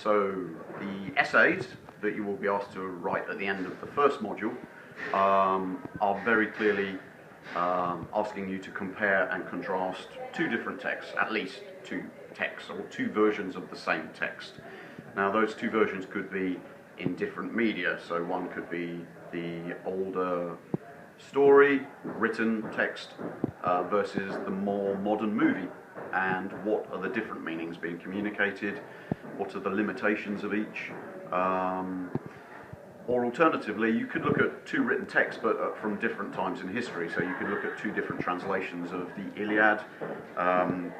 So the essays that you will be asked to write at the end of the first module are very clearly asking you to compare and contrast two different texts, at least two texts, or two versions of the same text. Now those two versions could be in different media, so one could be the older story, written text, versus the more modern movie, and what are the different meanings being communicated, what are the limitations of each. Or alternatively, you could look at two written texts but from different times in history. So you could look at two different translations of the Iliad,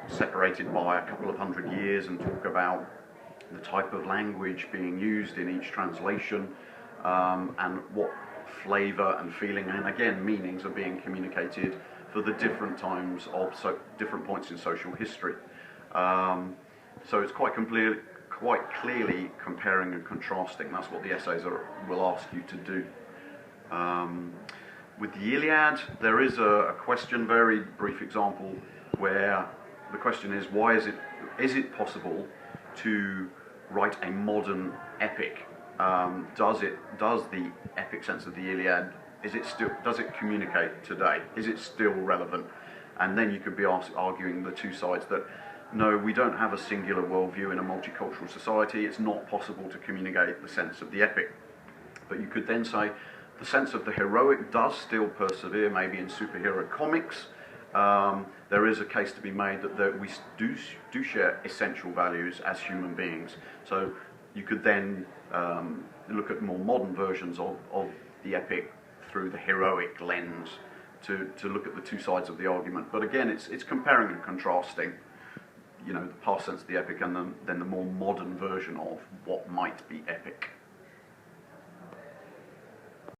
separated by a couple of hundred years, and talk about the type of language being used in each translation, and what flavour and feeling and again meanings are being communicated for the different times of different points in social history. So it's quite clearly comparing and contrasting. That's what the essays will ask you to do. With the Iliad, there is a question, very brief example, where the question is, why is it possible to write a modern epic? Does the epic sense of the Iliad, does it communicate today? Is it still relevant? And then you could be arguing the two sides that no, we don't have a singular worldview in a multicultural society. It's not possible to communicate the sense of the epic. But you could then say the sense of the heroic does still persevere, maybe in superhero comics. There is a case to be made that we do share essential values as human beings. So you could then look at more modern versions of the epic through the heroic lens to look at the two sides of the argument. But again, it's comparing and contrasting, you know, the past sense of the epic and then the more modern version of what might be epic.